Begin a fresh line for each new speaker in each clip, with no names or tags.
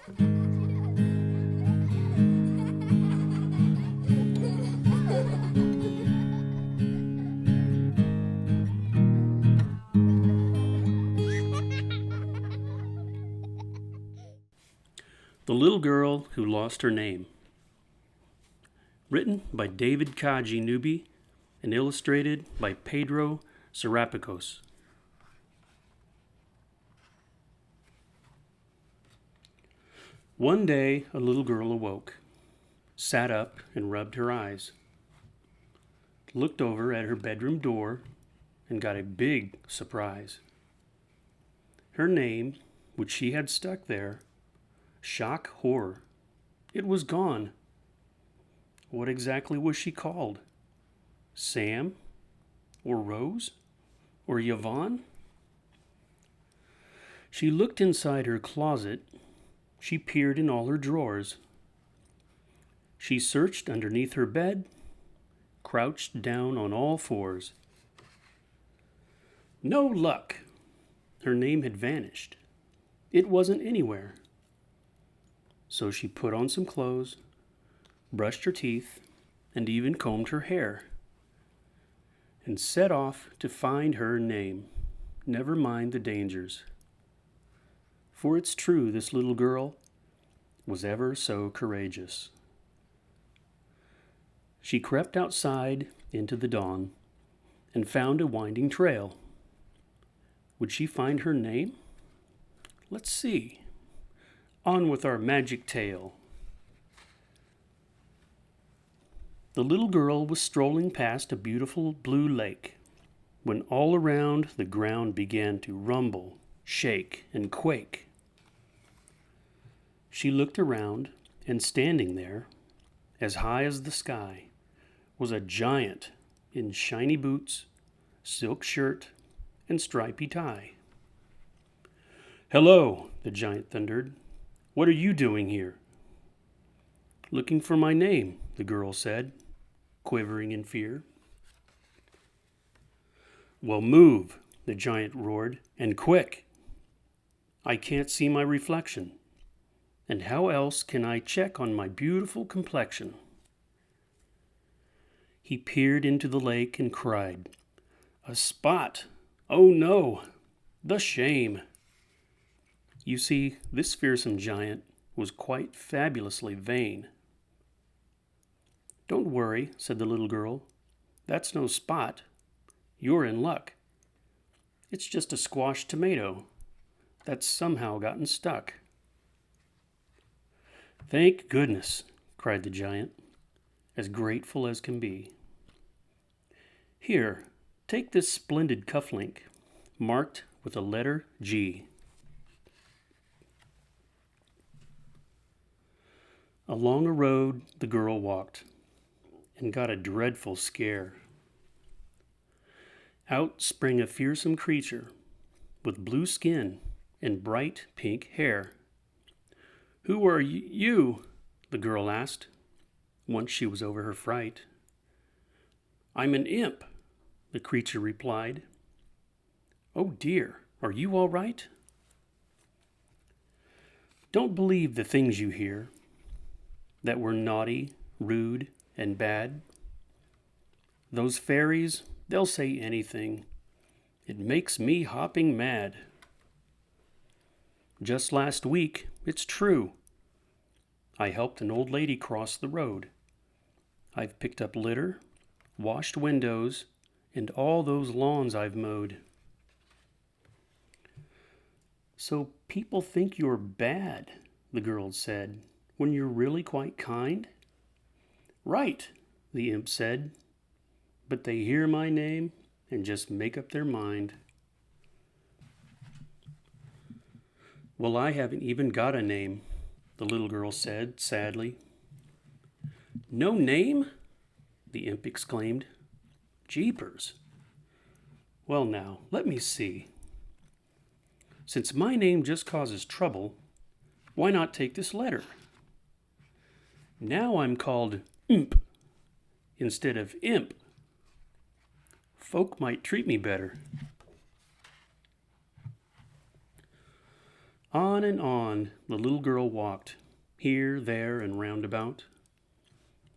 The Little Girl Who Lost Her Name. Written by David Kaji Nubi and illustrated by Pedro Serapicos. One day, a little girl awoke, sat up and rubbed her eyes, looked over at her bedroom door, and got a big surprise. Her name, which she had stuck there, shock horror, it was gone. What exactly was she called? Sam? Or Rose? Or Yvonne? She looked inside her closet. She peered in all her drawers. She searched underneath her bed, crouched down on all fours. No luck. Her name had vanished. It wasn't anywhere. So she put on some clothes, brushed her teeth, and even combed her hair, and set off to find her name, never mind the dangers. For it's true this little girl was ever so courageous. She crept outside into the dawn and found a winding trail. Would she find her name? Let's see. On with our magic tale. The little girl was strolling past a beautiful blue lake when all around the ground began to rumble, shake, and quake. She looked around, and standing there, as high as the sky, was a giant in shiny boots, silk shirt, and stripy tie. "Hello," the giant thundered. "What are you doing here?" "Looking for my name," the girl said, quivering in fear. "Well, move," the giant roared, "and quick. I can't see my reflection, and how else can I check on my beautiful complexion?" He peered into the lake and cried, "A spot! Oh no! The shame!" You see, this fearsome giant was quite fabulously vain. "Don't worry," said the little girl. "That's no spot. You're in luck. It's just a squashed tomato that's somehow gotten stuck." "Thank goodness," cried the giant, as grateful as can be. "Here, take this splendid cufflink, marked with a letter G." Along a road the girl walked, and got a dreadful scare. Out sprang a fearsome creature, with blue skin and bright pink hair. "Who are you?" the girl asked, once she was over her fright. "I'm an imp," the creature replied. "Oh dear, are you all right?" Don't believe the things you hear, that we're naughty, rude, and bad. Those fairies, they'll say anything. It makes me hopping mad. Just last week, it's true, I helped an old lady cross the road. I've picked up litter, washed windows, and all those lawns I've mowed. "So people think you're bad," the girl said, "when you're really quite kind?" "Right," the imp said, "but they hear my name and just make up their mind." "Well, I haven't even got a name," the little girl said sadly. "No name?" the imp exclaimed. "Jeepers! Well now, let me see. Since my name just causes trouble, why not take this letter? Now I'm called Imp instead of Imp. Folk might treat me better." On the little girl walked, here, there, and round about,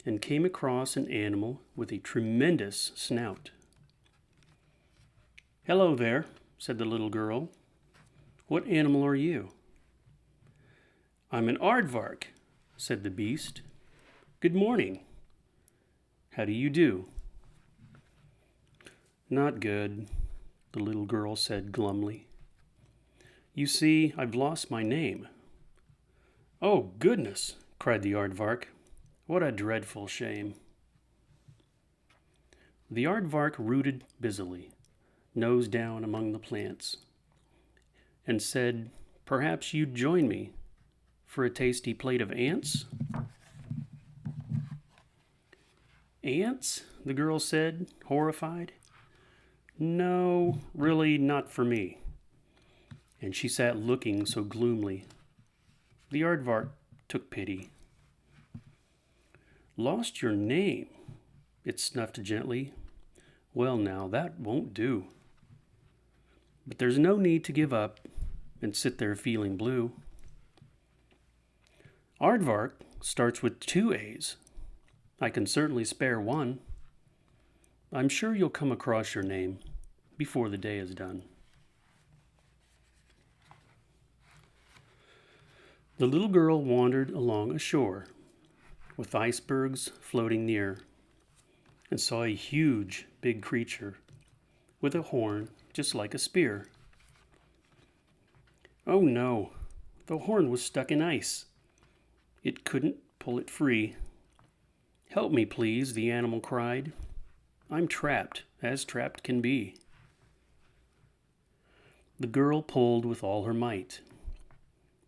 and came across an animal with a tremendous snout. "Hello there," said the little girl. "What animal are you?" "I'm an aardvark," said the beast. "Good morning. How do you do?" "Not good," the little girl said glumly. "You see, I've lost my name." "Oh, goodness!" cried the aardvark. "What a dreadful shame." The aardvark rooted busily, nose down among the plants, and said, "Perhaps you'd join me for a tasty plate of ants?" "Ants?" the girl said, horrified. "No, really not for me." And she sat looking so gloomily. The aardvark took pity. "Lost your name?" it snuffed gently. "Well now, that won't do. But there's no need to give up and sit there feeling blue. Aardvark starts with 2 A's. I can certainly spare one. I'm sure you'll come across your name before the day is done." The little girl wandered along a shore with icebergs floating near, and saw a huge, big creature with a horn just like a spear. Oh no, the horn was stuck in ice. It couldn't pull it free. "Help me, please," the animal cried. "I'm trapped, as trapped can be." The girl pulled with all her might.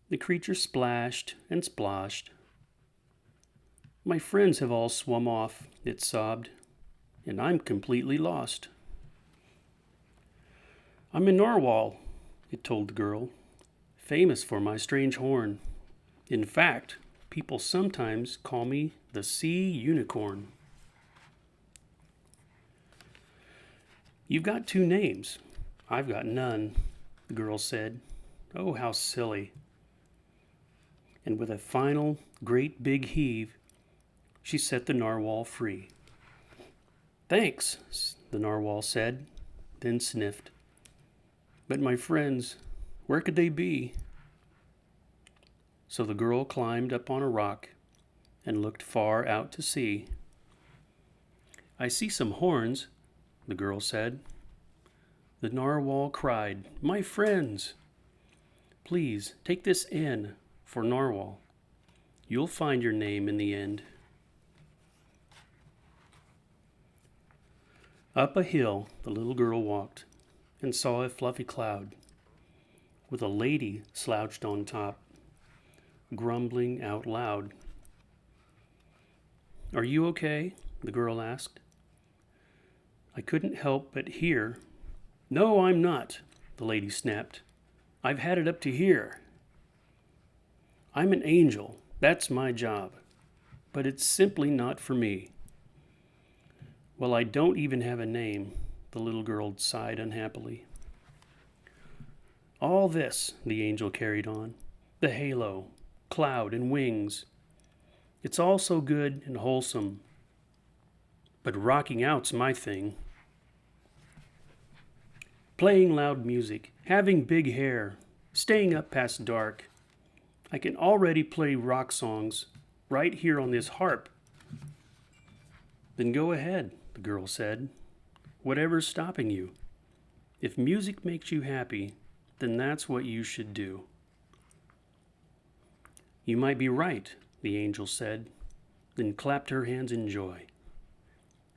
The creature splashed and splashed. "My friends have all swum off," it sobbed, "and I'm completely lost." "I'm a narwhal," it told the girl, "famous for my strange horn. In fact, people sometimes call me the sea unicorn." "You've got 2 names. I've got none," the girl said. "Oh, how silly." And with a final great big heave, she set the narwhal free. "Thanks," the narwhal said, then sniffed. "But my friends, where could they be?" So the girl climbed up on a rock and looked far out to sea. "I see some horns," the girl said. The narwhal cried, "My friends! Please take this N for narwhal. You'll find your name in the end." Up a hill the little girl walked and saw a fluffy cloud with a lady slouched on top, grumbling out loud. "Are you okay?" the girl asked. "I couldn't help but hear." "No, I'm not," the lady snapped. "I've had it up to here. I'm an angel, that's my job, but it's simply not for me." "Well, I don't even have a name," the little girl sighed unhappily. "All this," the angel carried on, "the halo, cloud, and wings, it's all so good and wholesome, but rocking out's my thing. Playing loud music, having big hair, staying up past dark. I can already play rock songs right here on this harp." "Then go ahead," the girl said. "Whatever's stopping you. If music makes you happy, then that's what you should do." "You might be right," the angel said, then clapped her hands in joy.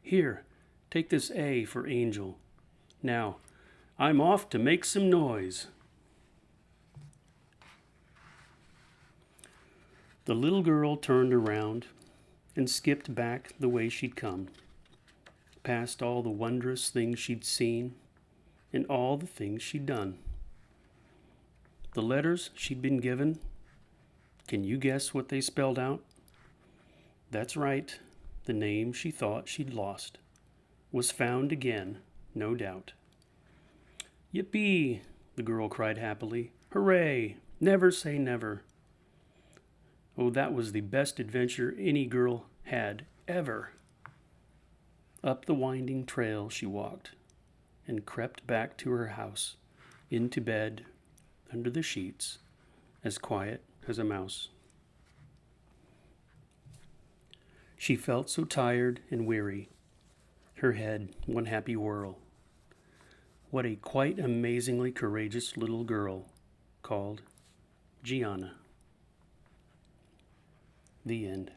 "Here, take this A for angel. Now, I'm off to make some noise." The little girl turned around and skipped back the way she'd come, past all the wondrous things she'd seen and all the things she'd done. The letters she'd been given, can you guess what they spelled out? That's right, the name she thought she'd lost was found again, no doubt. "Yippee!" the girl cried happily. "Hooray! Never say never. Oh, that was the best adventure any girl had ever. Up the winding trail she walked and crept back to her house, into bed, under the sheets, as quiet as a mouse. She felt so tired and weary, her head one happy whirl. What a quite amazingly courageous little girl, called Gianna. The end.